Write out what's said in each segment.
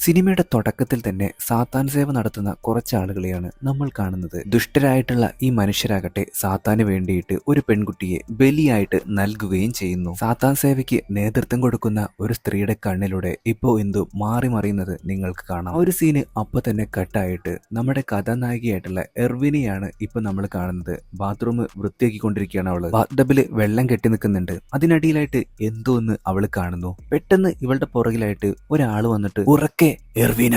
സിനിമയുടെ തുടക്കത്തിൽ തന്നെ സാത്താൻ സേവ നടത്തുന്ന കുറച്ച് ആളുകളെയാണ് നമ്മൾ കാണുന്നത്. ദുഷ്ടരായിട്ടുള്ള ഈ മനുഷ്യരാകട്ടെ സാത്താന് വേണ്ടിയിട്ട് ഒരു പെൺകുട്ടിയെ ബലിയായിട്ട് നൽകുകയും ചെയ്യുന്നു. സാത്താൻ സേവയ്ക്ക് നേതൃത്വം കൊടുക്കുന്ന ഒരു സ്ത്രീയുടെ കണ്ണിലൂടെ ഇപ്പോൾ എന്തു മാറി മറിയുന്നത് നിങ്ങൾക്ക് കാണാം. ഒരു സീന് അപ്പൊ തന്നെ കട്ടായിട്ട് നമ്മുടെ കഥാനായികയായിട്ടുള്ള എർവിനെയാണ് ഇപ്പൊ നമ്മൾ കാണുന്നത്. ബാത്റൂം വൃത്തിയാക്കിക്കൊണ്ടിരിക്കുകയാണ് അവള്. ബാത്ടബില് വെള്ളം കെട്ടി നിൽക്കുന്നുണ്ട്. അതിനടിയിലായിട്ട് എന്തോ ഒന്ന് അവള് കാണുന്നു. പെട്ടെന്ന് ഇവളുടെ പുറകിലായിട്ട് ഒരാള് വന്നിട്ട് ഉറക്കെ എർവിന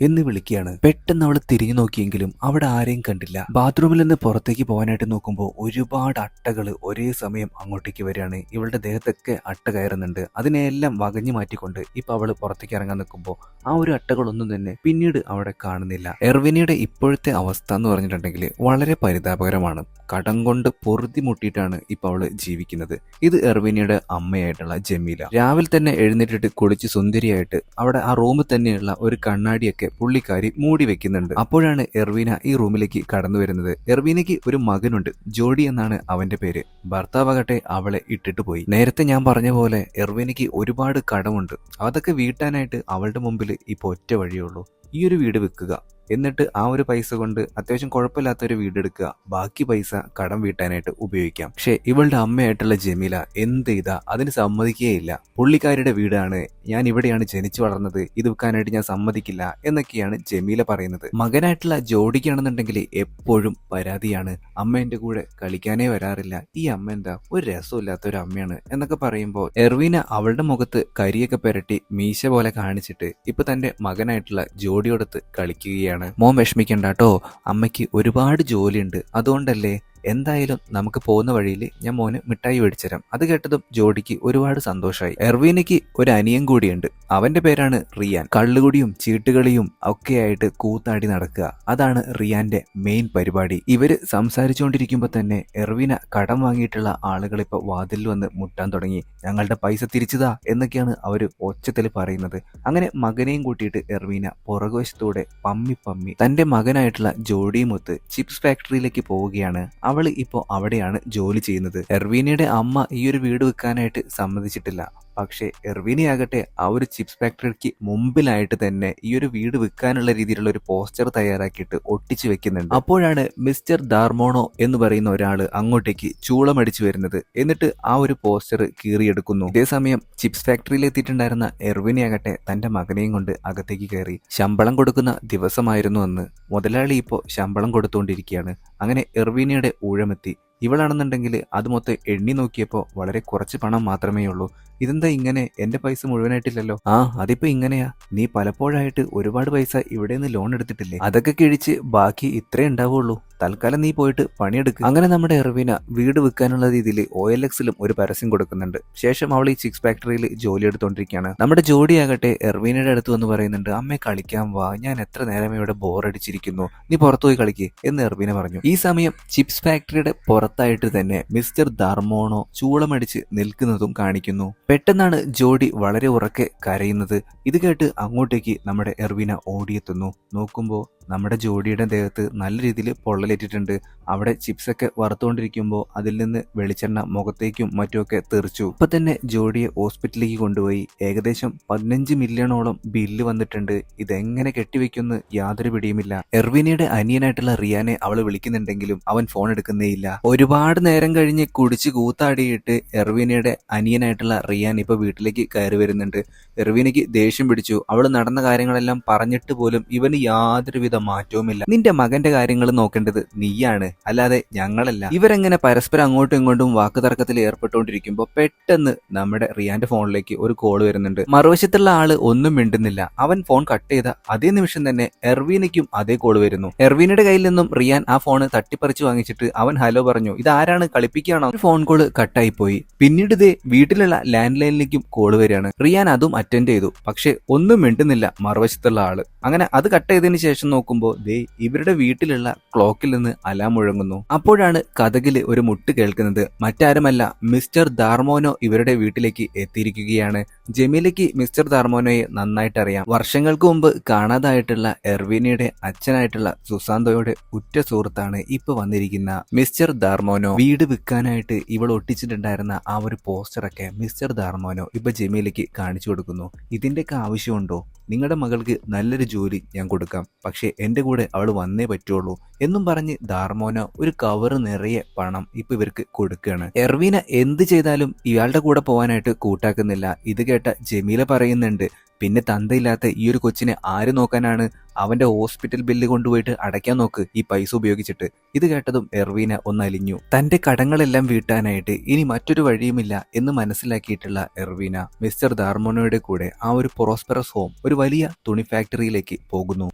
എന്ന് വിളിക്കുകയാണ്. പെട്ടെന്ന് അവൾ തിരിഞ്ഞു നോക്കിയെങ്കിലും അവിടെ ആരെയും കണ്ടില്ല. ബാത്റൂമിൽ നിന്ന് പുറത്തേക്ക് പോകാനായിട്ട് നോക്കുമ്പോൾ ഒരുപാട് അട്ടകൾ ഒരേ സമയം അങ്ങോട്ടേക്ക് വരികയാണ്. ഇവളുടെ ദേഹത്തൊക്കെ അട്ട കയറുന്നുണ്ട്. അതിനെല്ലാം വകഞ്ഞു മാറ്റിക്കൊണ്ട് ഇപ്പൊ അവള് പുറത്തേക്ക് ഇറങ്ങാൻ നിൽക്കുമ്പോൾ ആ ഒരു അട്ടകളൊന്നും തന്നെ പിന്നീട് അവിടെ കാണുന്നില്ല. എർവിനയുടെ ഇപ്പോഴത്തെ അവസ്ഥ എന്ന് പറഞ്ഞിട്ടുണ്ടെങ്കിൽ വളരെ പരിതാപകരമാണ്. കടം കൊണ്ട് പൊറുതി മുട്ടിയിട്ടാണ് ഇപ്പൊ അവള് ജീവിക്കുന്നത്. ഇത് എർവിനയുടെ അമ്മയായിട്ടുള്ള ജമീല. രാവിലെ തന്നെ എഴുന്നേറ്റിട്ട് കുളിച്ച് സുന്ദരിയായിട്ട് അവിടെ ആ റൂമിൽ തന്നെയുള്ള ഒരു കണ്ണാടിയൊക്കെ പുള്ളിക്കാരി മൂടി വെക്കുന്നുണ്ട്. അപ്പോഴാണ് എർവീന ഈ റൂമിലേക്ക് കടന്നു വരുന്നത്. എർവീനയ്ക്ക് ഒരു മകനുണ്ട്, ജോഡി എന്നാണ് അവന്റെ പേര്. ഭർത്താവാകട്ടെ അവളെ ഇട്ടിട്ട് പോയി. നേരത്തെ ഞാൻ പറഞ്ഞ പോലെ എർവീനയ്ക്ക് ഒരുപാട് കടമുണ്ട്. അതൊക്കെ വീട്ടാനായിട്ട് അവളുടെ മുമ്പിൽ ഇപ്പൊ ഒറ്റ വഴിയുള്ളൂ, ഈ ഒരു വീട് വിൽക്കുക. എന്നിട്ട് ആ ഒരു പൈസ കൊണ്ട് അത്യാവശ്യം കുഴപ്പമില്ലാത്തൊരു വീടെടുക്കുക. ബാക്കി പൈസ കടം വീട്ടാനായിട്ട് ഉപയോഗിക്കാം. പക്ഷെ ഇവളുടെ അമ്മയായിട്ടുള്ള ജമീല എന്ത് ചെയ്താ അതിന് സമ്മതിക്കുകയില്ല. പുള്ളിക്കാരിയുടെ വീടാണ്, ഞാൻ ഇവിടെയാണ് ജനിച്ചു വളർന്നത്, ഇത് വിൽക്കാനായിട്ട് ഞാൻ സമ്മതിക്കില്ല എന്നൊക്കെയാണ് ജമീല പറയുന്നത്. മകനായിട്ടുള്ള ജോഡിക്കാണെന്നുണ്ടെങ്കിൽ എപ്പോഴും പരാതിയാണ്. അമ്മ എന്റെ കൂടെ കളിക്കാനേ വരാറില്ല, ഈ അമ്മ എന്താ ഒരു രസമില്ലാത്ത ഒരു അമ്മയാണ് എന്നൊക്കെ പറയുമ്പോൾ എർവീന അവളുടെ മുഖത്ത് കരിയൊക്കെ പുരട്ടി മീശ പോലെ കാണിച്ചിട്ട് ഇപ്പൊ തന്റെ മകനായിട്ടുള്ള ജോഡിയോടത്ത് കളിക്കുകയാണ്. മോൻ വിഷമിക്കണ്ട കേട്ടോ, അമ്മയ്ക്ക് ഒരുപാട് ജോലിയുണ്ട്, അതുകൊണ്ടല്ലേ. എന്തായാലും നമുക്ക് പോകുന്ന വഴിയിൽ ഞാൻ മോന് മിഠായി മേടിച്ചുതരാം. അത് കേട്ടതും ജോഡിക്ക് ഒരുപാട് സന്തോഷമായി. എർവീനയ്ക്ക് ഒരു അനിയൻ കൂടിയുണ്ട്, അവന്റെ പേരാണ് റിയാൻ. കള്ളുകുടിയും ചീട്ടുകളിയും ഒക്കെയായിട്ട് കൂത്താടി നടക്കുക, അതാണ് റിയാന്റെ മെയിൻ പരിപാടി. ഇവര് സംസാരിച്ചുകൊണ്ടിരിക്കുമ്പോ തന്നെ എർവീന കടം വാങ്ങിയിട്ടുള്ള ആളുകൾ ഇപ്പൊ വാതിലിൽ വന്ന് മുട്ടാൻ തുടങ്ങി. ഞങ്ങളുടെ പൈസ തിരിച്ചതാ എന്നൊക്കെയാണ് അവര് ഒച്ചത്തിൽ പറയുന്നത്. അങ്ങനെ മകനെയും കൂട്ടിയിട്ട് എർവീന പുറകുവശത്തൂടെ പമ്മി തന്റെ മകനായിട്ടുള്ള ജോഡിയുമൊത്ത് ചിപ്സ് ഫാക്ടറിയിലേക്ക് പോവുകയാണ്. അവള് ഇപ്പോ അവിടെയാണ് ജോലി ചെയ്യുന്നത്. എർവീനയുടെ അമ്മ ഈ ഒരു വീട് വെക്കാനായിട്ട് സമ്മതിച്ചിട്ടില്ല. പക്ഷേ എർവീനയാകട്ടെ ആ ഒരു ചിപ്സ് ഫാക്ടറിക്ക് മുമ്പിലായിട്ട് തന്നെ ഈ ഒരു വീട് വിൽക്കാനുള്ള രീതിയിലുള്ള ഒരു പോസ്റ്റർ തയ്യാറാക്കിയിട്ട് ഒട്ടിച്ചു വെക്കുന്നുണ്ട്. അപ്പോഴാണ് മിസ്റ്റർ ദാർമോണോ എന്ന് പറയുന്ന ഒരാള് അങ്ങോട്ടേക്ക് ചൂളമടിച്ചു വരുന്നത്. എന്നിട്ട് ആ ഒരു പോസ്റ്റർ കീറിയെടുക്കുന്നു. ഇതേസമയം ചിപ്സ് ഫാക്ടറിയിൽ എത്തിയിട്ടുണ്ടായിരുന്ന എർവീനയാകട്ടെ തന്റെ മകനെയും കൊണ്ട് അകത്തേക്ക് കയറി. ശമ്പളം കൊടുക്കുന്ന ദിവസമായിരുന്നു അന്ന്. മുതലാളി ഇപ്പോൾ ശമ്പളം കൊടുത്തുകൊണ്ടിരിക്കുകയാണ്. അങ്ങനെ എർവീനയുടെ ഊഴമെത്തി. ഇവളാണെന്നുണ്ടെങ്കിൽ അത് മൊത്തം എണ്ണി നോക്കിയപ്പോൾ വളരെ കുറച്ച് പണം മാത്രമേ ഉള്ളൂ. ഇതെന്താ ഇങ്ങനെ, എന്റെ പൈസ മുഴുവനായിട്ടില്ലല്ലോ. ആ അതിപ്പോ ഇങ്ങനെയാ, നീ പലപ്പോഴായിട്ട് ഒരുപാട് പൈസ ഇവിടെ നിന്ന് ലോൺ എടുത്തിട്ടില്ലേ, അതൊക്കെ കിഴിച്ച് ബാക്കി ഇത്രേ ഉണ്ടാവുള്ളൂ, തൽക്കാലം നീ പോയിട്ട് പണിയെടുക്കുക. അങ്ങനെ നമ്മുടെ എർവീന വീട് വിൽക്കാനുള്ള രീതിയിൽ OLX-ലും ഒരു പരസ്യം കൊടുക്കുന്നുണ്ട്. ശേഷം അവൾ ഈ ചിപ്സ് ഫാക്ടറിയിൽ ജോലി എടുത്തുകൊണ്ടിരിക്കുകയാണ്. നമ്മുടെ ജോഡിയാകട്ടെ എർവീനയുടെ അടുത്ത് വന്ന് പറയുന്നുണ്ട്, അമ്മേ കളിക്കാൻ വാ, ഞാൻ എത്ര നേരം ഇവിടെ ബോറടിച്ചിരിക്കുന്നു, നീ പുറത്തു പോയി കളിക്കേ എന്ന് എർവീന പറഞ്ഞു. ഈ സമയം ചിപ്സ് ഫാക്ടറിയുടെ പുറത്തായിട്ട് തന്നെ മിസ്റ്റർ ദാർമോണോ ചൂളമടിച്ച് നിൽക്കുന്നതും കാണിക്കുന്നു. പെട്ടെന്നാണ് ജോഡി വളരെ ഉറക്കെ കരയുന്നത്. ഇത് കേട്ട് അങ്ങോട്ടേക്ക് നമ്മുടെ എർവീന ഓടിയെത്തുന്നു. നോക്കുമ്പോൾ നമ്മുടെ ജോഡിയുടെ ദേഹത്ത് നല്ല രീതിയിൽ പൊള്ളലേറ്റിട്ടുണ്ട്. അവിടെ ചിപ്സൊക്കെ വറുത്തുകൊണ്ടിരിക്കുമ്പോൾ അതിൽ നിന്ന് വെളിച്ചെണ്ണ മുഖത്തേക്കും മറ്റുമൊക്കെ തെറിച്ചു. ഇപ്പൊ തന്നെ ജോഡിയെ ഹോസ്പിറ്റലിലേക്ക് കൊണ്ടുപോയി. ഏകദേശം 15 മില്യണോളം ബില്ല് വന്നിട്ടുണ്ട്. ഇതെങ്ങനെ കെട്ടിവെക്കുമെന്ന് യാതൊരു പിടിയുമില്ല. എർവീനയുടെ അനിയനായിട്ടുള്ള റിയാനെ അവള് വിളിക്കുന്നുണ്ടെങ്കിലും അവൻ ഫോൺ എടുക്കുന്നേയില്ല. ഒരുപാട് നേരം കഴിഞ്ഞ് കുടിച്ച് കൂത്താടിയിട്ട് എർവീനയുടെ അനിയനായിട്ടുള്ള റിയാൻ ഇപ്പൊ വീട്ടിലേക്ക് കയറി വരുന്നുണ്ട്. എർവീനയ്ക്ക് ദേഷ്യം പിടിച്ചു. അവള് നടന്ന കാര്യങ്ങളെല്ലാം പറഞ്ഞിട്ട് പോലും ഇവന് യാതൊരുവിധ മാറ്റവുമില്ല. നിന്റെ മകന്റെ കാര്യങ്ങൾ നോക്കേണ്ടത് നീയാണ്, അല്ലാതെ ഞങ്ങളല്ല. ഇവരെങ്ങനെ പരസ്പരം അങ്ങോട്ടും ഇങ്ങോട്ടും വാക്കുതർക്കത്തിൽ ഏർപ്പെട്ടുകൊണ്ടിരിക്കുമ്പോൾ പെട്ടെന്ന് നമ്മുടെ റിയാന്റെ ഫോണിലേക്ക് ഒരു കോൾ വരുന്നുണ്ട്. മറുവശത്തുള്ള ആള് ഒന്നും മിണ്ടുന്നില്ല. അവൻ ഫോൺ കട്ട് ചെയ്ത അതേ നിമിഷം തന്നെ എർവീനയ്ക്കും അതേ കോൾ വരുന്നു. എർവീനയുടെ കയ്യിൽ നിന്നും റിയാൻ ആ ഫോണ് തട്ടിപ്പറിച്ചു വാങ്ങിച്ചിട്ട് അവൻ ഹലോ പറഞ്ഞു. ഇതാരാണ്, കളിപ്പിക്കുകയാണോ? ഫോൺ കോൾ കട്ടായി പോയി. പിന്നീട് ഇതേ വീട്ടിലുള്ള ലാൻഡ് ലൈനിലേക്കും കോൾ വരികയാണ്. റിയാൻ അതും അറ്റൻഡ് ചെയ്തു. പക്ഷെ ഒന്നും മിണ്ടുന്നില്ല മറുവശത്തുള്ള ആള്. അങ്ങനെ അത് കട്ട് ചെയ്തതിന് ശേഷം നോക്കുമ്പോൾ ദേ ഇവരുടെ വീട്ടിലുള്ള ക്ലോക്കിൽ നിന്ന് അലാം മുഴങ്ങുന്നു. അപ്പോഴാണ് കതകില് ഒരു മുട്ട് കേൾക്കുന്നത്. മറ്റാരുമല്ല, മിസ്റ്റർ ദാർമോനോ ഇവരുടെ വീട്ടിലേക്ക് എത്തിയിരിക്കുകയാണ്. ജമീലയ്ക്ക് മിസ്റ്റർ ദാർമോനോയെ നന്നായിട്ട് അറിയാം. വർഷങ്ങൾക്ക് മുമ്പ് കാണാതായിട്ടുള്ള എർവീനയുടെ അച്ഛനായിട്ടുള്ള സുസാന്തോയുടെ ഉറ്റ സുഹൃത്താണ് ഇപ്പൊ വന്നിരിക്കുന്ന മിസ്റ്റർ ദാർമോനോ. ദാർമോനോ വീട് വിൽക്കാനായിട്ട് ഇവൾ ഒട്ടിച്ചിട്ടുണ്ടായിരുന്ന ആ ഒരു പോസ്റ്ററൊക്കെ മിസ്റ്റർ ദാർമോനോ ഇപ്പൊ ജമീലയ്ക്ക് കാണിച്ചു കൊടുക്കുന്നു. ഇതിന്റെയൊക്കെ ആവശ്യമുണ്ടോ? നിങ്ങളുടെ മകൾക്ക് നല്ലൊരു ജോലി ഞാൻ കൊടുക്കാം, പക്ഷെ എന്റെ കൂടെ അവൾ വന്നേ പറ്റുള്ളൂ എന്നും പറഞ്ഞ് ദാർമോനോ ഒരു കവറ് നിറയെ പണം ഇപ്പൊ ഇവർക്ക് കൊടുക്കുകയാണ്. എർവീന എന്ത് ചെയ്താലും ഇയാളുടെ കൂടെ പോകാനായിട്ട് കൂട്ടാക്കുന്നില്ല. ഇത് കേട്ട ജമീല പറയുന്നുണ്ട്, പിന്നെ തന്തയില്ലാത്ത ഈ ഒരു കൊച്ചിനെ ആര് നോക്കാനാണ്? അവന്റെ ഹോസ്പിറ്റൽ ബില്ല് കൊണ്ടുപോയിട്ട് അടയ്ക്കാൻ നോക്ക് ഈ പൈസ ഉപയോഗിച്ചിട്ട്. ഇത് കേട്ടതും എർവീന ഒന്നലിഞ്ഞു. തന്റെ കടങ്ങളെല്ലാം വീട്ടാനായിട്ട് ഇനി മറ്റൊരു വഴിയുമില്ല എന്ന് മനസ്സിലാക്കിയിട്ടുള്ള എർവീന മിസ്റ്റർ ദാർമോനോയുടെ കൂടെ ആ ഒരു പ്രോസ്പെറസ് ഹോം, ഒരു വലിയ തുണി ഫാക്ടറിയിലേക്ക് പോകുന്നു.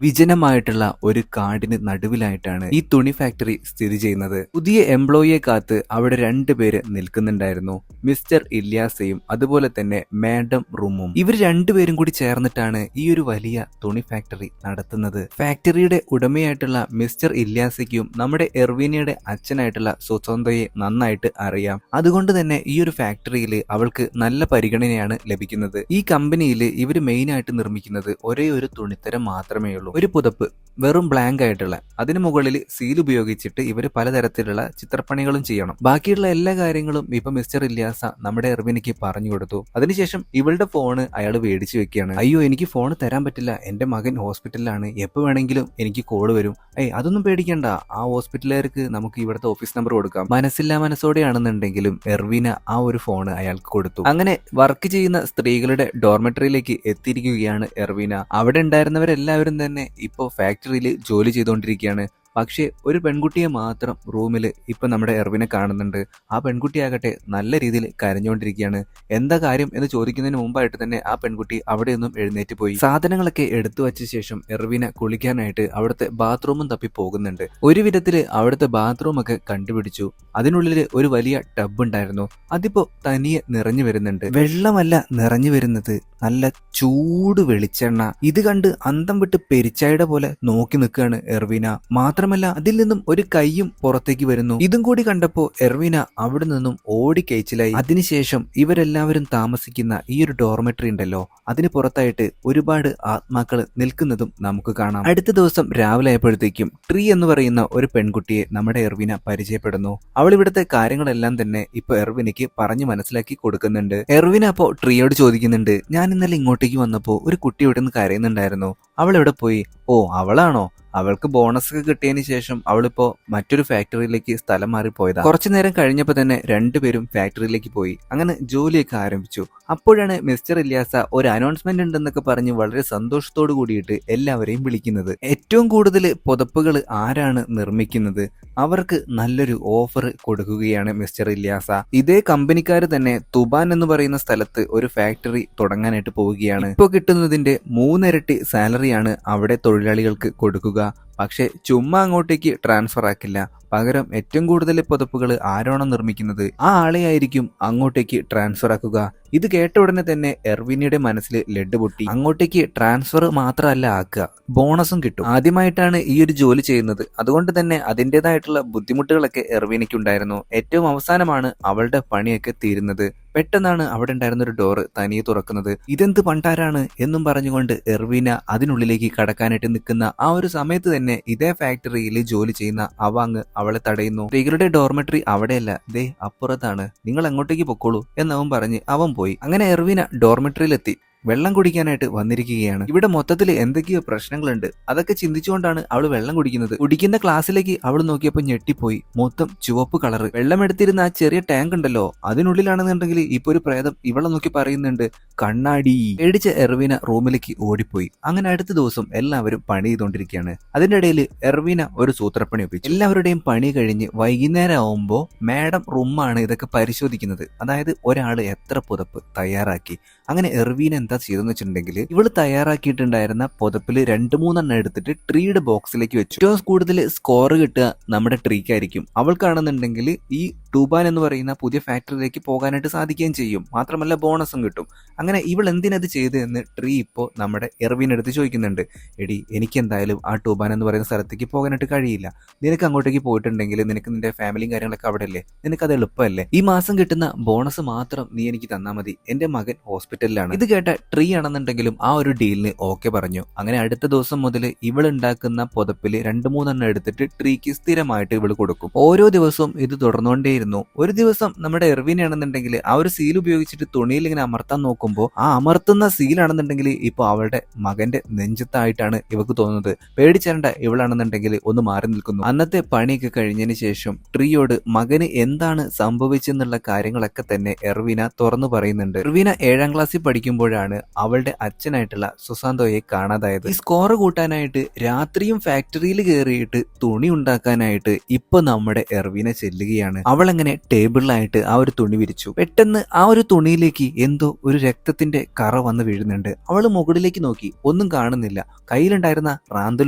വിജനമായിട്ടുള്ള ഒരു കാടിന് നടുവിലായിട്ടാണ് ഈ തുണി ഫാക്ടറി സ്ഥിതി ചെയ്യുന്നത്. പുതിയ എംപ്ലോയിയെ കാത്ത് അവിടെ 2 പേര് നിൽക്കുന്നുണ്ടായിരുന്നു, മിസ്റ്റർ ഇല്യാസയും അതുപോലെ തന്നെ മാഡം റുമും. ഇവർ 2 പേരും കൂടി ചേർന്നിട്ടാണ് ഈ ഒരു വലിയ തുണി ഫാക്ടറി നടത്തുന്നത്. ഫാക്ടറിയുടെ ഉടമയായിട്ടുള്ള മിസ്റ്റർ ഇല്യാസയ്ക്കും നമ്മുടെ എർവീനയുടെ അച്ഛനായിട്ടുള്ള സുസന്തയെ നന്നായിട്ട് അറിയാം. അതുകൊണ്ട് തന്നെ ഈ ഒരു ഫാക്ടറിയിൽ അവൾക്ക് നല്ല പരിഗണനയാണ് ലഭിക്കുന്നത്. ഈ കമ്പനിയിൽ ഇവർ മെയിൻ ആയിട്ട് നിർമ്മിക്കുന്നത് ഒരേ ഒരു തുണിത്തരം മാത്രമേ ഉള്ളൂ, ഒരു പുതപ്പ്, വെറും ബ്ലാങ്ക് ആയിട്ടുള്ള. അതിന് മുകളിൽ സീൽ ഉപയോഗിച്ചിട്ട് ഇവർ പലതരത്തിലുള്ള ചിത്രപ്പണികളും ചെയ്യണം. ബാക്കിയുള്ള എല്ലാ കാര്യങ്ങളും ഇപ്പൊ മിസ്റ്റർ ഇല്യാസ നമ്മുടെ എർവീനയ്ക്ക് പറഞ്ഞു കൊടുത്തു. അതിനുശേഷം ഇവളുടെ ഫോണ് അയാൾ മേടിച്ചു വെക്കുകയാണ്. അയ്യോ, എനിക്ക് ഫോൺ തരാൻ പറ്റില്ല, എന്റെ മകൻ ഹോസ്പിറ്റലിലാണ്, എപ്പോൾ വേണമെങ്കിലും എനിക്ക് കോള് വരും. അതൊന്നും പേടിക്കണ്ട, ആ ഹോസ്പിറ്റലുകാർക്ക് നമുക്ക് ഇവിടുത്തെ ഓഫീസ് നമ്പർ കൊടുക്കാം. മനസ്സില്ലാ മനസ്സോടെയാണെന്നുണ്ടെങ്കിലും എർവീന ആ ഒരു ഫോണ് അയാൾക്ക് കൊടുത്തു. അങ്ങനെ വർക്ക് ചെയ്യുന്ന സ്ത്രീകളുടെ ഡോർമെട്രിയിലേക്ക് എത്തിയിരിക്കുകയാണ് എർവീന. അവിടെ ഉണ്ടായിരുന്നവരെല്ലാവരും തന്നെ ഇപ്പോ ഫാക്ടറിയിൽ ജോലി ചെയ്തുകൊണ്ടിരിക്കുകയാണ്. പക്ഷേ ഒരു പെൺകുട്ടിയെ മാത്രം റൂമിൽ ഇപ്പൊ നമ്മുടെ എർവിനെ കാണുന്നുണ്ട്. ആ പെൺകുട്ടിയാകട്ടെ നല്ല രീതിയിൽ കരഞ്ഞുകൊണ്ടിരിക്കുകയാണ്. എന്താ കാര്യം എന്ന് ചോദിക്കുന്നതിന് മുമ്പായിട്ട് തന്നെ ആ പെൺകുട്ടി അവിടെ നിന്നും എഴുന്നേറ്റ് പോയി. സാധനങ്ങളൊക്കെ എടുത്തു വച്ച ശേഷം എർവിനെ കുളിക്കാനായിട്ട് അവിടുത്തെ ബാത്റൂമും തപ്പി പോകുന്നുണ്ട്. ഒരു വിധത്തില് അവിടുത്തെ ബാത്റൂം ഒക്കെ കണ്ടുപിടിച്ചു. അതിനുള്ളിൽ ഒരു വലിയ ടബ് ഉണ്ടായിരുന്നു. അതിപ്പോ തനിയെ നിറഞ്ഞു വരുന്നുണ്ട്. വെള്ളമല്ല നിറഞ്ഞു വരുന്നത്, നല്ല ചൂട് വെളിച്ചെണ്ണ. ഇത് കണ്ട് അന്തം വിട്ട് പെരിച്ചായുടെ പോലെ നോക്കി നിൽക്കുകയാണ് എർവീന. മാത്രമല്ല അതിൽ നിന്നും ഒരു കൈയും പുറത്തേക്ക് വരുന്നു. ഇതും കൂടി കണ്ടപ്പോ എർവീന അവിടെ നിന്നും ഓടിക്കയച്ചിലായി. അതിനുശേഷം ഇവരെല്ലാവരും താമസിക്കുന്ന ഈ ഒരു ഡോർമെട്രി ഉണ്ടല്ലോ, അതിന് പുറത്തായിട്ട് ഒരുപാട് ആത്മാക്കള് നിൽക്കുന്നതും നമുക്ക് കാണാം. അടുത്ത ദിവസം രാവിലെ ആയപ്പോഴത്തേക്കും ട്രീ എന്ന് പറയുന്ന ഒരു പെൺകുട്ടിയെ നമ്മുടെ എർവീന പരിചയപ്പെടുന്നു. അവൾ ഇവിടുത്തെ കാര്യങ്ങളെല്ലാം തന്നെ ഇപ്പൊ എർവിനയ്ക്ക് പറഞ്ഞു മനസ്സിലാക്കി കൊടുക്കുന്നുണ്ട്. എർവിന അപ്പോ ട്രീയോട് ചോദിക്കുന്നുണ്ട്, ഞാൻ ഇന്നലെ ഇങ്ങോട്ടേക്ക് വന്നപ്പോ ഒരു കുട്ടി ഇവിടെ നിന്ന് കരയുന്നുണ്ടായിരുന്നു, അവൾ എവിടെ പോയി? ഓ, അവളാണോ? അവൾക്ക് ബോണസ് ഒക്കെ കിട്ടിയതിന് ശേഷം അവളിപ്പോ മറ്റൊരു ഫാക്ടറിയിലേക്ക് സ്ഥലം മാറിപ്പോയതാ. കുറച്ചു നേരം കഴിഞ്ഞപ്പോ തന്നെ 2 പേരും ഫാക്ടറിയിലേക്ക് പോയി. അങ്ങനെ ജോലിയൊക്കെ ആരംഭിച്ചു. അപ്പോഴാണ് മിസ്റ്റർ ഇല്യാസ ഒരു അനൗൺസ്മെന്റ് ഉണ്ടെന്നൊക്കെ പറഞ്ഞ് വളരെ സന്തോഷത്തോടു കൂടിയിട്ട് എല്ലാവരെയും വിളിക്കുന്നത്. ഏറ്റവും കൂടുതൽ പുതപ്പുകൾ ആരാണ് നിർമ്മിക്കുന്നത് അവർക്ക് നല്ലൊരു ഓഫർ കൊടുക്കുകയാണ് മിസ്റ്റർ ഇല്യാസ. ഇതേ കമ്പനിക്കാർ തന്നെ തുബാൻ എന്ന് പറയുന്ന സ്ഥലത്ത് ഒരു ഫാക്ടറി തുടങ്ങാനായിട്ട് പോവുകയാണ്. ഇപ്പോൾ കിട്ടുന്നതിന്റെ 3 ഇരട്ടി സാലറിയാണ് അവിടെ തൊഴിലാളികൾക്ക് കൊടുക്കുക. പക്ഷെ ചുമ്മാ അങ്ങോട്ടേക്ക് ട്രാൻസ്ഫർ ആക്കില്ല. പകരം ഏറ്റവും കൂടുതൽ പുതപ്പുകൾ ആരാണോ നിർമ്മിക്കുന്നത് ആ ആളെയായിരിക്കും അങ്ങോട്ടേക്ക് ട്രാൻസ്ഫർ ആക്കുക. ഇത് കേട്ട ഉടനെ തന്നെ എർവിനിയുടെ മനസ്സിൽ ലഡ് പൊട്ടി. അങ്ങോട്ടേക്ക് ട്രാൻസ്ഫർ മാത്രമല്ല ആക്കുക, ബോണസും കിട്ടും. ആദ്യമായിട്ടാണ് ഈ ഒരു ജോലി ചെയ്യുന്നത്, അതുകൊണ്ട് തന്നെ അതിൻ്റെതായിട്ടുള്ള ബുദ്ധിമുട്ടുകളൊക്കെ എർവിനിക്ക് ഉണ്ടായിരുന്നു. ഏറ്റവും അവസാനമാണ് അവളുടെ പണിയൊക്കെ തീരുന്നത്. പെട്ടെന്നാണ് അവിടെ ഉണ്ടായിരുന്ന ഒരു ഡോറ് തനിയെ തുറക്കുന്നത്. ഇതെന്ത് പണ്ടാരാണ് എന്നും പറഞ്ഞുകൊണ്ട് എർവീന അതിനുള്ളിലേക്ക് കടക്കാനായിട്ട് നിൽക്കുന്ന ആ ഒരു സമയത്ത് തന്നെ ഇതേ ഫാക്ടറിയിൽ ജോലി ചെയ്യുന്ന അവാങ് അവളെ തടയുന്നു. സ്ത്രീകളുടെ ഡോർമെട്രി അവിടെയല്ല, ദേ അപ്പുറത്താണ്, നിങ്ങൾ അങ്ങോട്ടേക്ക് പൊക്കോളൂ എന്നവൻ പറഞ്ഞ് അവൻ പോയി. അങ്ങനെ എർവീന ഡോർമെട്രിയിലെത്തി. വെള്ളം കുടിക്കാനായിട്ട് വന്നിരിക്കുകയാണ്. ഇവിടെ മൊത്തത്തിൽ എന്തൊക്കെയോ പ്രശ്നങ്ങളുണ്ട്, അതൊക്കെ ചിന്തിച്ചുകൊണ്ടാണ് അവൾ വെള്ളം കുടിക്കുന്നത്. കുടിക്കുന്ന ഗ്ലാസ്സിലേക്ക് അവൾ നോക്കിയപ്പോൾ ഞെട്ടിപ്പോയി. മൊത്തം ചുവപ്പ് കളറ്. വെള്ളം എടുത്തിരുന്ന ആ ചെറിയ ടാങ്ക് ഉണ്ടല്ലോ, അതിനുള്ളിലാണെന്നുണ്ടെങ്കിൽ ഇപ്പൊ ഒരു പ്രേതം ഇവളെ നോക്കി പറയുന്നുണ്ട്, കണ്ണാടി. പേടിച്ച എർവീന റൂമിലേക്ക് ഓടിപ്പോയി. അങ്ങനെ അടുത്ത ദിവസം എല്ലാവരും പണി ചെയ്തുകൊണ്ടിരിക്കുകയാണ്. അതിന്റെ ഇടയിൽ എർവീന ഒരു സൂത്രപ്പണി ഒപ്പിച്ചു. എല്ലാവരുടെയും പണി കഴിഞ്ഞ് വൈകുന്നേരം ആവുമ്പോ മാഡം റൂമാണ് ഇതൊക്കെ പരിശോധിക്കുന്നത്. അതായത് ഒരാള് എത്ര പുതപ്പ് തയ്യാറാക്കി. അങ്ങനെ എർവീന എന്താ ചെയ്തെന്ന് വെച്ചിട്ടുണ്ടെങ്കിൽ ഇവള് തയ്യാറാക്കിയിട്ടുണ്ടായിരുന്ന പുതപ്പിൽ 2-3 എണ്ണം എടുത്തിട്ട് ട്രീയുടെ ബോക്സിലേക്ക് വെച്ചു. ഏറ്റവും കൂടുതൽ സ്കോർ കിട്ടുക നമ്മുടെ ട്രീക്കായിരിക്കും. അവൾക്കാണെന്നുണ്ടെങ്കിൽ ഈ ടൂബാൻ എന്ന് പറയുന്ന പുതിയ ഫാക്ടറിയിലേക്ക് പോകാനായിട്ട് സാധിക്കുകയും ചെയ്യും. മാത്രമല്ല ബോണസും കിട്ടും. അങ്ങനെ ഇവൾ എന്തിനത് ചെയ്തു എന്ന് ട്രീ ഇപ്പോൾ നമ്മുടെ എർവിനടുത്ത് ചോദിക്കുന്നുണ്ട്. എടി, എനിക്ക് എന്തായാലും ആ ടൂബാൻ എന്ന് പറയുന്ന സ്ഥലത്തേക്ക് പോകാനായിട്ട് കഴിയില്ല. നിനക്ക് അങ്ങോട്ടേക്ക് പോയിട്ടുണ്ടെങ്കിൽ നിനക്ക് നിന്റെ ഫാമിലിയും കാര്യങ്ങളൊക്കെ അവിടെ അല്ലേ, നിനക്കത് എളുപ്പമല്ലേ? ഈ മാസം കിട്ടുന്ന ബോണസ് മാത്രം നീ എനിക്ക് തന്നാൽ മതി. എന്റെ മകൻ ഹോസ്പിറ്റലിലാണ്. ഇത് കേട്ട ട്രീ ആണെന്നുണ്ടെങ്കിലും ആ ഒരു ഡീലിന് ഓക്കെ പറഞ്ഞു. അങ്ങനെ അടുത്ത ദിവസം മുതൽ ഇവൾ ഉണ്ടാക്കുന്ന പുതപ്പിൽ 2-3 എടുത്തിട്ട് ട്രീക്ക് സ്ഥിരമായിട്ട് ഇവൾ കൊടുക്കും. ഓരോ ദിവസവും ഇത് തുടർന്നുകൊണ്ടേയിരുന്നു. ഒരു ദിവസം നമ്മുടെ എർവിനാണെന്നുണ്ടെങ്കിൽ ആ ഒരു സീൽ ഉപയോഗിച്ചിട്ട് തുണിയിൽ ഇങ്ങനെ അമർത്താൻ നോക്കുമ്പോൾ ആ അമർത്തുന്ന സീലാണെന്നുണ്ടെങ്കിൽ ഇപ്പൊ അവളുടെ മകന്റെ നെഞ്ചത്തായിട്ടാണ് ഇവക്ക് തോന്നുന്നത്. പേടിച്ചേരണ്ട, ഇവളാണെന്നുണ്ടെങ്കിൽ ഒന്ന് മാറി നിൽക്കുന്നു. അന്നത്തെ പണിയൊക്കെ കഴിഞ്ഞതിന് ശേഷം ട്രീയോട് മകന് എന്താണ് സംഭവിച്ചെന്നുള്ള കാര്യങ്ങളൊക്കെ തന്നെ എർവിന തുറന്നു പറയുന്നുണ്ട്. എർവിന 7ാം ക്ലാസ്സിൽ പഠിക്കുമ്പോഴാണ് അവളുടെ അച്ഛനായിട്ടുള്ള സുസാന്തോയെ കാണാതായത്. ഈ സ്കോർ കൂട്ടാനായിട്ട് രാത്രിയും ഫാക്ടറിയിൽ കയറിയിട്ട് തുണി ഉണ്ടാക്കാനായിട്ട് ഇപ്പൊ നമ്മുടെ എർവിന ചെല്ലുകയാണ്. അവളങ്ങനെ ടേബിളിലായിട്ട് ആ ഒരു തുണി വിരിച്ചു. പെട്ടെന്ന് ആ ഒരു തുണിയിലേക്ക് എന്തോ ഒരു രക്തത്തിന്റെ കറ വന്ന് വീഴുന്നുണ്ട്. അവൾ മുകളിലേക്ക് നോക്കി, ഒന്നും കാണുന്നില്ല. കയ്യിലുണ്ടായിരുന്ന റാന്തൽ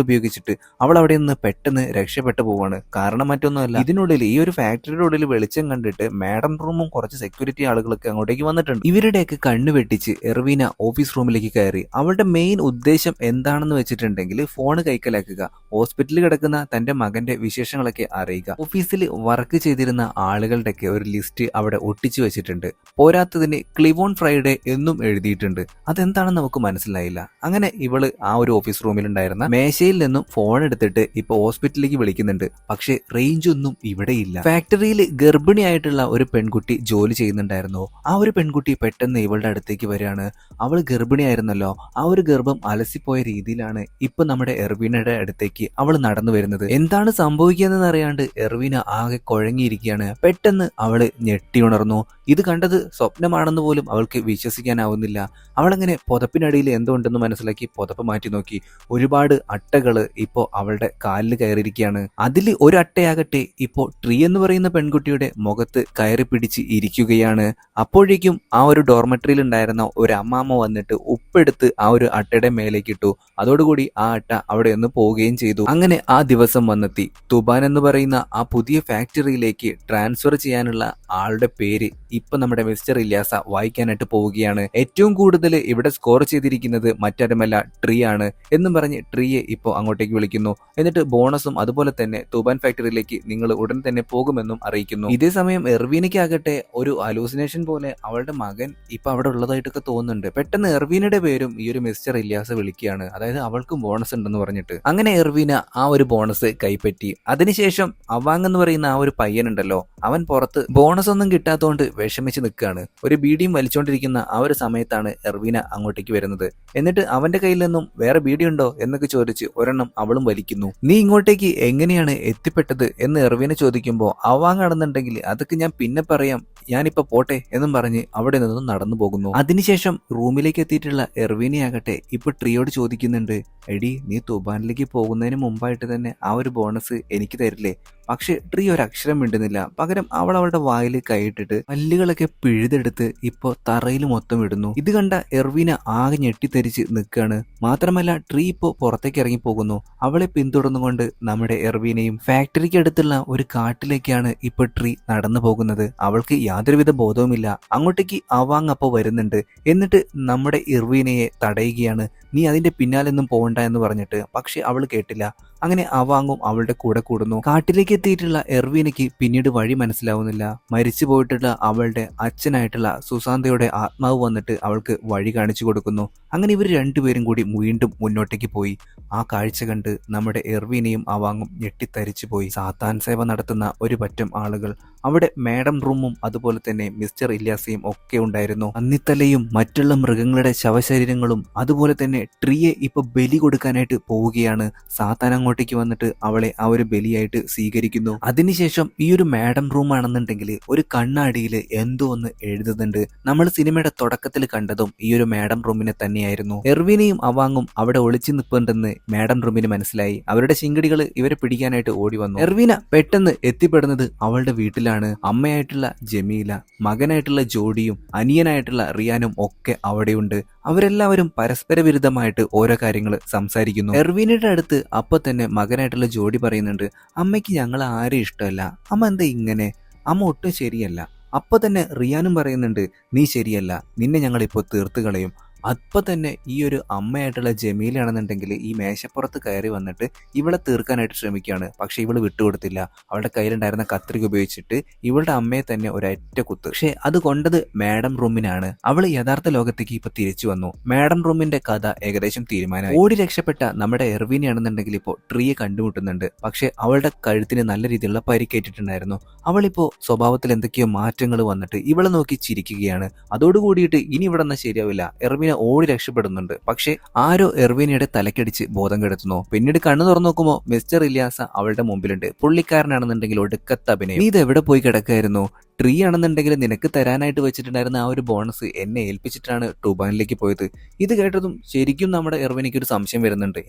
ഉപയോഗിച്ചിട്ട് അവൾ അവിടെ നിന്ന് പെട്ടെന്ന് രക്ഷപ്പെട്ടു പോവാണ്. കാരണം മറ്റൊന്നുമല്ല, ഇതിനുള്ളിൽ ഈ ഒരു ഫാക്ടറിയുടെ ഉള്ളിൽ വെളിച്ചം കണ്ടിട്ട് മാഡം റൂമും കുറച്ച് സെക്യൂരിറ്റി ആളുകളൊക്കെ അങ്ങോട്ടേക്ക് വന്നിട്ടുണ്ട്. ഇവരുടെയൊക്കെ കണ്ണു വെട്ടിച്ച് എർവീന ഓഫീസ് റൂമിലേക്ക് കയറി. അവളുടെ മെയിൻ ഉദ്ദേശം എന്താണെന്ന് വെച്ചിട്ടുണ്ടെങ്കിൽ ഫോൺ കൈക്കലാക്കുക, ഹോസ്പിറ്റലിൽ കിടക്കുന്ന തന്റെ മകന്റെ വിശേഷങ്ങളൊക്കെ അറിയുക. ഓഫീസിൽ വർക്ക് ചെയ്തിരുന്ന ആളുകളുടെയൊക്കെ ഒരു ലിസ്റ്റ് അവിടെ ഒട്ടിച്ചു വെച്ചിട്ടുണ്ട്. പോരാത്തതിന് ക്ലിവോൺ ഫ്രൈഡേ എന്നും എഴുതിയിട്ടുണ്ട്. അതെന്താണെന്ന് നമുക്ക് മനസ്സിലായില്ല. അങ്ങനെ ഇവള് ആ ഒരു ഓഫീസ് റൂമിലുണ്ടായിരുന്ന മേശയിൽ നിന്നും ഫോൺ എടുത്തിട്ട് ഇപ്പൊ ഹോസ്പിറ്റലിലേക്ക് വിളിക്കുന്നുണ്ട്. പക്ഷെ റേഞ്ച് ഒന്നും ഇവിടെയില്ല. ഫാക്ടറിയിൽ ഗർഭിണിയായിട്ടുള്ള ഒരു പെൺകുട്ടി ജോലി ചെയ്യുന്നുണ്ടായിരുന്നു. ആ ഒരു പെൺകുട്ടി പെട്ടെന്ന് ഇവളുടെ അടുത്തേക്ക് വരികയാണ്. അവൾ ഗർഭിണിയായിരുന്നല്ലോ, ആ ഒരു ഗർഭം അലസിപ്പോയ രീതിയിലാണ് ഇപ്പൊ നമ്മുടെ എർവീനയുടെ അടുത്തേക്ക് അവൾ നടന്നു വരുന്നത്. എന്താണ് സംഭവിക്കുന്നതെന്ന് അറിയാണ്ട് എർവീന ആകെ കുഴങ്ങിയിരിക്കുകയാണ്. പെട്ടെന്ന് അവള് ഞെട്ടിയുണർന്നു. ഇത് കണ്ടത് സ്വപ്നമാണെന്ന് പോലും അവൾക്ക് വിശ്വസിക്കാനാവുന്നില്ല. അവളങ്ങനെ പുതപ്പിനടിയിൽ എന്തോ ഉണ്ടെന്ന് മനസ്സിലാക്കി പുതപ്പ് മാറ്റി നോക്കി. ഒരുപാട് അട്ടകള് ഇപ്പോ അവളുടെ കാലിൽ കയറിയിരിക്കുകയാണ്. അതിൽ ഒരു അട്ടയാകട്ടെ ഇപ്പോ ട്രീ എന്ന് പറയുന്ന പെൺകുട്ടിയുടെ മുഖത്ത് കയറി പിടിച്ച് ഇരിക്കുകയാണ്. അപ്പോഴേക്കും ആ ഒരു ഡോർമെട്രിയിൽ ഉണ്ടായിരുന്ന ഒരു അമ്മാമ്മ വന്നിട്ട് ഉപ്പെടുത്ത് ആ ഒരു അട്ടയുടെ മേലേക്ക് ഇട്ടു. അതോടുകൂടി ആ അട്ട അവിടെ നിന്ന് പോവുകയും ചെയ്തു. അങ്ങനെ ആ ദിവസം വന്നെത്തി. തുബാൻ എന്ന് പറയുന്ന ആ പുതിയ ഫാക്ടറിയിലേക്ക് ട്രാൻസ്ഫർ ചെയ്യാനുള്ള ആളുടെ പേര് ഇപ്പൊ നമ്മുടെ മിസ്റ്റർ ഇല്യാസ വായിക്കാനായിട്ട് പോവുകയാണ്. ഏറ്റവും കൂടുതൽ ഇവിടെ സ്കോർ ചെയ്തിരിക്കുന്നത് മറ്റാരുമല്ല ട്രീ ആണ് എന്നും പറഞ്ഞ് ട്രീയെ ഇപ്പോ അങ്ങോട്ടേക്ക് വിളിക്കുന്നു. എന്നിട്ട് ബോണസും അതുപോലെ തന്നെ തുബാൻ ഫാക്ടറിയിലേക്ക് നിങ്ങൾ ഉടൻ തന്നെ പോകുമെന്നും അറിയിക്കുന്നു. ഇതേ സമയം എർവീനയ്ക്കാകട്ടെ ഒരു അലൂസിനേഷൻ പോലെ അവളുടെ മകൻ ഇപ്പൊ അവിടെ ഉള്ളതായിട്ടൊക്കെ തോന്നുന്നുണ്ട്. പെട്ടെന്ന് എർവീനയുടെ പേരും ഈ ഒരു മിസ്റ്റർ ഇല്യാസ വിളിക്കുകയാണ്. അതായത് അവൾക്കും ബോണസ് ഉണ്ടെന്ന് പറഞ്ഞിട്ട്. അങ്ങനെ എർവീന ആ ഒരു ബോണസ് കൈപ്പറ്റി. അതിനുശേഷം അവാങ് എന്ന് പറയുന്ന ആ ഒരു പയ്യനുണ്ടല്ലോ, അവൻ പുറത്ത് ബോണസ് ഒന്നും കിട്ടാത്തതുകൊണ്ട് വിഷമിച്ച് നിൽക്കുകയാണ്. ഒരു ബീഡിയും വലിച്ചുകൊണ്ടിരിക്കുന്ന ആ ഒരു സമയത്താണ് എർവീന അങ്ങോട്ടേക്ക് വരുന്നത്. എന്നിട്ട് അവന്റെ കയ്യിൽ നിന്നും വേറെ ബീഡി ഉണ്ടോ എന്നൊക്കെ ചോദിച്ച് ഒരെണ്ണം അവളും വലിക്കുന്നു. നീ ഇങ്ങോട്ടേക്ക് എങ്ങനെയാണ് എത്തിപ്പെട്ടത് എന്ന് എർവീന ചോദിക്കുമ്പോൾ അവാങ് നടന്നുണ്ടെങ്കിൽ അതൊക്കെ ഞാൻ പിന്നെ പറയാം, ഞാനിപ്പോ പോട്ടെ എന്നും പറഞ്ഞ് അവിടെ നിന്നും നടന്നു പോകുന്നു. അതിനുശേഷം റൂമിലേക്ക് എത്തിയിട്ടുള്ള എർവീനയാകട്ടെ ഇപ്പൊ ട്രീയോട് ചോദിക്കുന്നുണ്ട്, എടി നീ തുബാനിലേക്ക് പോകുന്നതിന് മുമ്പായിട്ട് തന്നെ ആ ഒരു ബോണസ് എനിക്ക് തരില്ലേ? പക്ഷെ ട്രീ ഒരു അക്ഷരം മിണ്ടുന്നില്ല. പകരം അവൾ അവളുടെ വായിൽ കൈയിട്ടിട്ട് പല്ലുകളൊക്കെ പിഴുതെടുത്ത് ഇപ്പൊ തറയിൽ മൊത്തം ഇടുന്നു. ഇത് കണ്ട എർവീന ആകെ ഞെട്ടിത്തെരിച്ച് നിൽക്കുകയാണ്. മാത്രമല്ല ട്രീ ഇപ്പോ പുറത്തേക്ക് ഇറങ്ങി പോകുന്നു. അവളെ പിന്തുടർന്നുകൊണ്ട് നമ്മുടെ എർവീനയും ഫാക്ടറിക്ക് അടുത്തുള്ള ഒരു കാട്ടിലേക്കാണ് ഇപ്പൊ ട്രീ നടന്നു പോകുന്നത്. അവൾക്ക് യാതൊരുവിധ ബോധവുമില്ല. അങ്ങോട്ടേക്ക് അവാങ് അപ്പോ വരുന്നുണ്ട്. എന്നിട്ട് നമ്മുടെ എർവീനയെ തടയുകയാണ്. നീ അതിന്റെ പിന്നാലൊന്നും പോകണ്ട എന്ന് പറഞ്ഞിട്ട്. പക്ഷെ അവൾ കേട്ടില്ല. അങ്ങനെ അവാങ്ങും അവളുടെ കൂടെ കൂടുന്നു. കാട്ടിലേക്ക് എത്തിയിട്ടുള്ള എർവീനയ്ക്ക് പിന്നീട് വഴി മനസ്സിലാവുന്നില്ല. മരിച്ചു പോയിട്ടുള്ള അവളുടെ അച്ഛനായിട്ടുള്ള സുസാന്തയുടെ ആത്മാവ് വന്നിട്ട് അവൾക്ക് വഴി കാണിച്ചു കൊടുക്കുന്നു. അങ്ങനെ ഇവർ രണ്ടുപേരും കൂടി വീണ്ടും മുന്നോട്ടേക്ക് പോയി. ആ കാഴ്ച കണ്ട് നമ്മുടെ എർവീനയും അവാങ്ങും ഞെട്ടിത്തരിച്ചു പോയി. സാത്താൻ സേവ നടത്തുന്ന ഒരു പറ്റം ആളുകൾ അവിടെ മാഡം റൂമും അതുപോലെ തന്നെ മിസ്റ്റർ ഇല്യാസയും ഒക്കെ ഉണ്ടായിരുന്നു. അന്നിത്തലയും മറ്റുള്ള മൃഗങ്ങളുടെ ശവശരീരങ്ങളും അതുപോലെ തന്നെ ട്രീയെ ഇപ്പൊ ബലി കൊടുക്കാനായിട്ട് പോവുകയാണ്. സാത്താൻ അങ്ങോട്ടേക്ക് വന്നിട്ട് അവളെ ആ ഒരു ബലിയായിട്ട് സ്വീകരിക്കുന്നു. അതിനുശേഷം ഈ ഒരു മാഡം റൂം ആണെന്നുണ്ടെങ്കിൽ ഒരു കണ്ണാടിയിൽ എന്തോ ഒന്ന് എഴുതുന്നുണ്ട്. നമ്മൾ സിനിമയുടെ തുടക്കത്തിൽ കണ്ടതും ഈ ഒരു മാഡം റൂമിനെ തന്നെയായിരുന്നു. എർവീനയും അവാങ്ങും അവിടെ ഒളിച്ചു നിൽപ്പുണ്ടെന്ന് മാഡം റൂമിന് മനസ്സിലായി. അവരുടെ ശിങ്കടികൾ ഇവരെ പിടിക്കാനായിട്ട് ഓടി വന്നു. എർവീന പെട്ടെന്ന് എത്തിപ്പെടുന്നത് അവളുടെ വീട്ടിലാണ്. അമ്മയായിട്ടുള്ള ജമീല, മകനായിട്ടുള്ള ജോഡിയും അനിയനായിട്ടുള്ള റിയാനും ഒക്കെ അവിടെയുണ്ട്. അവരെല്ലാവരും പരസ്പര വിരുദ്ധമായിട്ട് ഓരോ കാര്യങ്ങൾ സംസാരിക്കുന്നു. എർവീനയുടെ അടുത്ത് അപ്പൊ തന്നെ മകനായിട്ടുള്ള ജോഡി പറയുന്നുണ്ട്, അമ്മയ്ക്ക് ഞങ്ങൾ ആരും ഇഷ്ടമല്ല, അമ്മ എന്താ ഇങ്ങനെ? അമ്മ ഒട്ടും ശരിയല്ല. അപ്പൊ തന്നെ റിയാനും പറയുന്നുണ്ട്, നീ ശരിയല്ല, നിന്നെ ഞങ്ങളിപ്പോൾ തീർത്ത് കളയും. അപ്പൊ തന്നെ ഈ ഒരു അമ്മയായിട്ടുള്ള ജമീലാണെന്നുണ്ടെങ്കിൽ ഈ മേശപ്പുറത്ത് കയറി വന്നിട്ട് ഇവളെ തീർക്കാനായിട്ട് ശ്രമിക്കുകയാണ്. പക്ഷെ ഇവള് വിട്ടുകൊടുത്തില്ല. അവളുടെ കയ്യിലുണ്ടായിരുന്ന കത്രിക ഉപയോഗിച്ചിട്ട് ഇവളുടെ അമ്മയെ തന്നെ ഒരൊറ്റ കുത്ത്. പക്ഷെ അത് കൊണ്ടത് മാഡം റൂമിനാണ്. അവള് യഥാർത്ഥ ലോകത്തേക്ക് ഇപ്പൊ തിരിച്ചു വന്നു. മാഡം റൂമിന്റെ കഥ ഏകദേശം തീരുമാനമായി. ഓടി രക്ഷപ്പെട്ട നമ്മുടെ എർവീനയാണെന്നുണ്ടെങ്കിൽ ഇപ്പോൾ ട്രീയെ കണ്ടുമുട്ടുന്നുണ്ട്. പക്ഷെ അവളുടെ കഴുത്തിന് നല്ല രീതിയിലുള്ള പരിക്കേറ്റിട്ടുണ്ടായിരുന്നു. അവളിപ്പോ സ്വഭാവത്തിൽ എന്തൊക്കെയോ മാറ്റങ്ങൾ വന്നിട്ട് ഇവളെ നോക്കി ചിരിക്കുകയാണ്. അതോടുകൂടിയിട്ട് ഇനി ഇവിടെ നിന്ന് ശരിയാവില്ല. എർവീന ഓടി രക്ഷപ്പെടുന്നുണ്ട്. പക്ഷെ ആരോ എർവീനയുടെ തലക്കടിച്ച് ബോധം കെടുത്തുന്നു. പിന്നീട് കണ്ണു തുറന്നു നോക്കുമ്പോൾ മിസ്റ്റർ ഇല്യാസ അവളുടെ മുമ്പിലുണ്ട്. പുള്ളിക്കാരനാണെന്നുണ്ടെങ്കിൽ ഒടുക്കത്തെ അഭിനയം. നീ ഇത് എവിടെ പോയി കിടക്കായിരുന്നു? ട്രീ ആണെന്നുണ്ടെങ്കിൽ നിനക്ക് തരാനായിട്ട് വെച്ചിട്ടുണ്ടായിരുന്ന ആ ഒരു ബോണസ് എന്നെ ഏൽപ്പിച്ചിട്ടാണ് ടൂബാനിലേക്ക് പോയത്. ഇത് കേട്ടതും ശരിക്കും നമ്മുടെ എർവീനയ്ക്ക് ഒരു സംശയം വരുന്നുണ്ട്.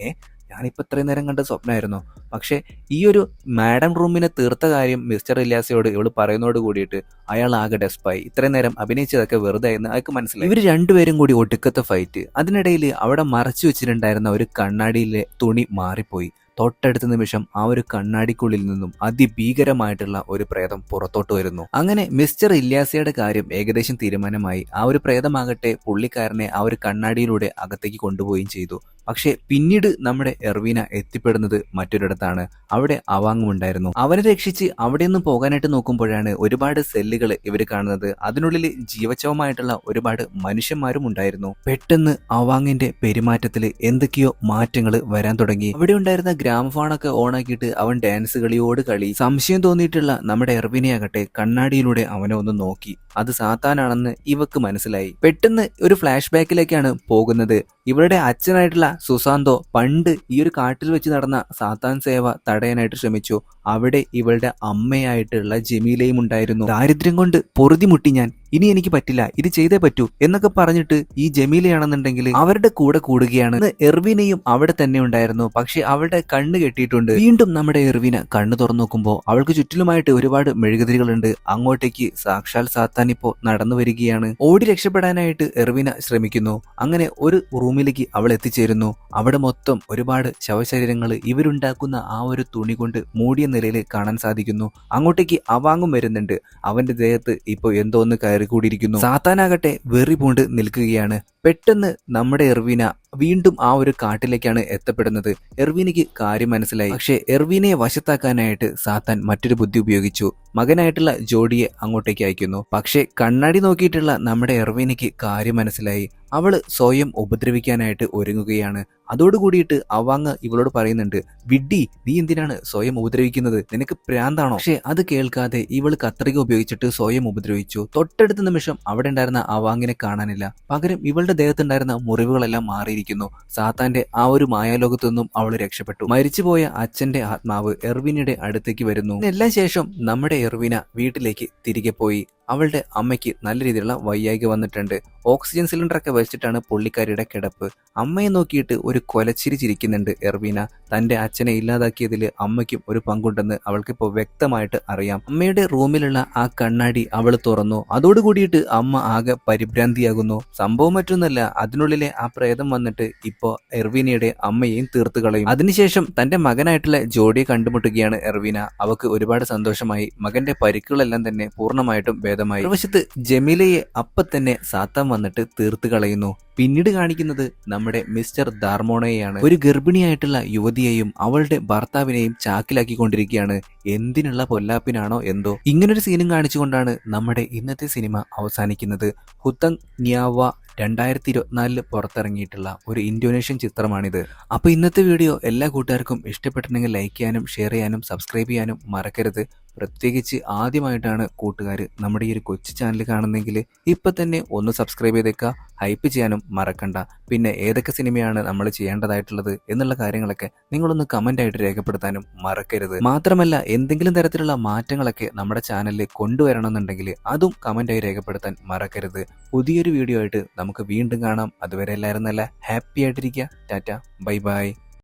ഞാനിപ്പോൾ ഇത്രയും നേരം കണ്ട സ്വപ്നമായിരുന്നു. പക്ഷേ ഈ ഒരു മാഡം റൂമിനെ തീർത്ത കാര്യം മിസ്റ്റർ ഇല്യാസയോട് ഇവള് പറയുന്നതോട് കൂടിയിട്ട് അയാൾ ആകെ ഡെസ്പായി. ഇത്രയും നേരം അഭിനയിച്ചതൊക്കെ വെറുതെ എന്ന് അയാൾക്ക് മനസ്സിലായി. ഇവർ രണ്ടുപേരും കൂടി ഒടുക്കത്തെ ഫൈറ്റ്. അതിനിടയിൽ അവിടെ മറച്ചു വെച്ചിട്ടുണ്ടായിരുന്ന ഒരു കണ്ണാടിയിലെ തുണി മാറിപ്പോയി. തൊട്ടടുത്ത നിമിഷം ആ ഒരു കണ്ണാടിക്കുള്ളിൽ നിന്നും അതിഭീകരമായിട്ടുള്ള ഒരു പ്രേതം പുറത്തോട്ട് വരുന്നു. അങ്ങനെ മിസ്റ്റർ ഇല്യാസയുടെ കാര്യം ഏകദേശം തീരുമാനമായി. ആ ഒരു പ്രേതമാകട്ടെ പുള്ളിക്കാരനെ ആ ഒരു കണ്ണാടിയിലൂടെ അകത്തേക്ക് കൊണ്ടുപോവുകയും ചെയ്തു. പക്ഷെ പിന്നീട് നമ്മുടെ എർവീന എത്തിപ്പെടുന്നത് മറ്റൊരിടത്താണ്. അവിടെ അവാങ്ങുമുണ്ടായിരുന്നു. അവനെ രക്ഷിച്ച് അവിടെ നിന്ന് പോകാനായിട്ട് നോക്കുമ്പോഴാണ് ഒരുപാട് സെല്ലുകൾ ഇവർ കാണുന്നത്. അതിനുള്ളിൽ ജീവച്ഛവമായിട്ടുള്ള ഒരുപാട് മനുഷ്യന്മാരും ഉണ്ടായിരുന്നു. പെട്ടെന്ന് അവാങ്ങിന്റെ പെരുമാറ്റത്തിൽ എന്തൊക്കെയോ മാറ്റങ്ങൾ വരാൻ തുടങ്ങി. അവിടെ ഉണ്ടായിരുന്ന ഗ്രാമഫോണൊക്കെ ഓണാക്കിയിട്ട് അവൻ ഡാൻസ് കളിയോട് കളി. സംശയം തോന്നിയിട്ടുള്ള നമ്മുടെ എർവീനയാകട്ടെ കണ്ണാടിയിലൂടെ അവനെ ഒന്ന് നോക്കി. അത് സാത്താനാണെന്ന് ഇവക്ക് മനസ്സിലായി. പെട്ടെന്ന് ഒരു ഫ്ലാഷ് ബാക്കിലേക്കാണ് പോകുന്നത്. ഇവരുടെ അച്ഛനായിട്ടുള്ള സുസാന്തോ പണ്ട് ഈ ഒരു കാട്ടിൽ വെച്ച് നടന്ന സാത്താൻ സേവ തടയാനായിട്ട് ശ്രമിച്ചു. അവിടെ ഇവളുടെ അമ്മയായിട്ടുള്ള ജമീലയും ഉണ്ടായിരുന്നു. ദാരിദ്ര്യം കൊണ്ട് പൊറുതിമുട്ടി ഞാൻ, ഇനി എനിക്ക് പറ്റില്ല, ഇത് ചെയ്തേ പറ്റൂ എന്നൊക്കെ പറഞ്ഞിട്ട് ഈ ജമീലയാണെന്നുണ്ടെങ്കിൽ അവരുടെ കൂടെ കൂടുകയാണ്. എർവീനയും അവിടെ തന്നെ ഉണ്ടായിരുന്നു. പക്ഷെ അവളുടെ കണ്ണ് കെട്ടിയിട്ടുണ്ട്. വീണ്ടും നമ്മുടെ എർവീന കണ്ണ് തുറന്നു നോക്കുമ്പോൾ അവൾക്ക് ചുറ്റിലുമായിട്ട് ഒരുപാട് മെഴുകുതിരികളുണ്ട്. അങ്ങോട്ടേക്ക് സാക്ഷാൽ സാത്താൻ ഇപ്പോ നടന്നു വരികയാണ്. ഓടി രക്ഷപ്പെടാനായിട്ട് എർവീന ശ്രമിക്കുന്നു. അങ്ങനെ ഒരു റൂമിലേക്ക് അവൾ എത്തിച്ചേരുന്നു. അവിടെ മൊത്തം ഒരുപാട് ശവശരീരങ്ങൾ ഇവരുണ്ടാക്കുന്ന ആ ഒരു തുണി കൊണ്ട് മൂടിയ നിലയിൽ കാണാൻ സാധിക്കുന്നു. അങ്ങോട്ടേക്ക് അവാങ്ങും വരുന്നുണ്ട്. അവന്റെ ദേഹത്ത് ഇപ്പൊ എന്തോ ഒന്ന് കയറിക്കൂടിയിരിക്കുന്നു. സാത്താനാകട്ടെ വെറി പൂണ്ട് നിൽക്കുകയാണ്. പെട്ടെന്ന് നമ്മുടെ എർവീന വീണ്ടും ആ ഒരു കാട്ടിലേക്കാണ് എത്തപ്പെടുന്നത്. എർവീനയ്ക്ക് കാര്യം മനസ്സിലായി. പക്ഷെ എർവീനയെ വശത്താക്കാനായിട്ട് സാത്താൻ മറ്റൊരു ബുദ്ധി ഉപയോഗിച്ചു. മകനായിട്ടുള്ള ജോഡിയെ അങ്ങോട്ടേക്ക് അയക്കുന്നു. പക്ഷെ കണ്ണാടി നോക്കിയിട്ടുള്ള നമ്മുടെ എർവീനയ്ക്ക് കാര്യം മനസ്സിലായി. അവള് സ്വയം ഉപദ്രവിക്കാനായിട്ട് ഒരുങ്ങുകയാണ്. അതോടുകൂടിയിട്ട് അവാങ് ഇവളോട് പറയുന്നുണ്ട്, വിഡ്ഡി, നീ എന്തിനാണ് സ്വയം ഉപദ്രവിക്കുന്നത്? നിനക്ക് പ്രാന്താണോ? പക്ഷെ അത് കേൾക്കാതെ ഇവള് കത്രിക ഉപയോഗിച്ചിട്ട് സ്വയം ഉപദ്രവിച്ചു. തൊട്ടടുത്ത നിമിഷം അവിടെ ഉണ്ടായിരുന്ന അവാങ്ങിനെ കാണാനില്ല. പകരം ഇവളുടെ ദേഹത്തുണ്ടായിരുന്ന മുറിവുകളെല്ലാം മാറിയിരിക്കുന്നു. സാത്താന്റെ ആ ഒരു മായാലോകത്തു നിന്നും അവള് രക്ഷപ്പെട്ടു. മരിച്ചുപോയ അച്ഛന്റെ ആത്മാവ് എർവീനയുടെ അടുത്തേക്ക് വരുന്നു. ഇതിനെല്ലാം ശേഷം നമ്മുടെ എർവീന വീട്ടിലേക്ക് തിരികെ പോയി. അവളുടെ അമ്മയ്ക്ക് നല്ല രീതിയിലുള്ള വയ്യായ്ക വന്നിട്ടുണ്ട്. ഓക്സിജൻ സിലിണ്ടറൊക്കെ വെച്ചിട്ടാണ് പുള്ളിക്കാരിയുടെ കിടപ്പ്. അമ്മയെ നോക്കിയിട്ട് ഒരു കൊലച്ചിരി ചിരിക്കുന്നുണ്ട് എർവീന. തന്റെ അച്ഛനെ ഇല്ലാതാക്കിയതിൽ അമ്മയ്ക്കും ഒരു പങ്കുണ്ടെന്ന് അവൾക്കിപ്പോൾ വ്യക്തമായിട്ട് അറിയാം. അമ്മയുടെ റൂമിലുള്ള ആ കണ്ണാടി അവൾ തുറന്നു. അതോടുകൂടിയിട്ട് അമ്മ ആകെ പരിഭ്രാന്തിയാകുന്നു. സംഭവം മറ്റൊന്നല്ല, അതിനുള്ളിലെ ആ പ്രേതം വന്നിട്ട് ഇപ്പോ എർവീനയുടെ അമ്മയെയും തീർത്തു കളയും. അതിനുശേഷം തന്റെ മകനായിട്ടുള്ള ജോഡിയെ കണ്ടുമുട്ടുകയാണ് എർവീന. അവക്ക് ഒരുപാട് സന്തോഷമായി. മകന്റെ പരിക്കുകളെല്ലാം തന്നെ പൂർണ്ണമായിട്ടും ഭേദമായി. വശത്ത് ജമീലയെ അപ്പൊ തന്നെ സാത്താൻ വന്നിട്ട് തീർത്തു കളയുന്നു. പിന്നീട് കാണിക്കുന്നത് നമ്മുടെ മിസ്റ്റർ ദാർമോണയെയാണ്. ഒരു ഗർഭിണിയായിട്ടുള്ള യുവതിയെയും അവളുടെ ഭർത്താവിനെയും ചാക്കിലാക്കിക്കൊണ്ടിരിക്കുകയാണ്. എന്തിനുള്ള പൊല്ലാപ്പിനാണോ എന്തോ. ഇങ്ങനൊരു സീനും കാണിച്ചുകൊണ്ടാണ് നമ്മുടെ ഇന്നത്തെ സിനിമ അവസാനിക്കുന്നത്. ഹുതങ് ന്യാവ 2024 പുറത്തിറങ്ങിയിട്ടുള്ള ഒരു ഇന്തോനേഷ്യൻ ചിത്രമാണിത്. അപ്പോൾ ഇന്നത്തെ വീഡിയോ എല്ലാ കൂട്ടുകാർക്കും ഇഷ്ടപ്പെട്ടിട്ടുണ്ടെങ്കിൽ ലൈക്ക് ചെയ്യാനും ഷെയർ ചെയ്യാനും സബ്സ്ക്രൈബ് ചെയ്യാനും മറക്കരുത്. പ്രത്യേകിച്ച് ആദ്യമായിട്ടാണ് കൂട്ടുകാർ നമ്മുടെ ഈ ഒരു കൊച്ചു ചാനൽ കാണുന്നെങ്കിൽ ഇപ്പം തന്നെ ഒന്ന് സബ്സ്ക്രൈബ് ചെയ്തേക്കുക. ഹൈപ്പ് ചെയ്യാനും മറക്കണ്ട. പിന്നെ ഏതൊക്കെ സിനിമയാണ് നമ്മൾ ചെയ്യേണ്ടതായിട്ടുള്ളത് എന്നുള്ള കാര്യങ്ങളൊക്കെ നിങ്ങളൊന്ന് കമൻ്റായിട്ട് രേഖപ്പെടുത്താനും മറക്കരുത്. മാത്രമല്ല എന്തെങ്കിലും തരത്തിലുള്ള മാറ്റങ്ങളൊക്കെ നമ്മുടെ ചാനലിൽ കൊണ്ടുവരണമെന്നുണ്ടെങ്കിൽ അതും കമൻ്റായി രേഖപ്പെടുത്താൻ മറക്കരുത്. പുതിയൊരു വീഡിയോ ആയിട്ട് നമുക്ക് വീണ്ടും കാണാം. അതുവരെ എല്ലാവരും നല്ല ഹാപ്പി ആയിട്ടിരിക്കുക. Tata, bye bye.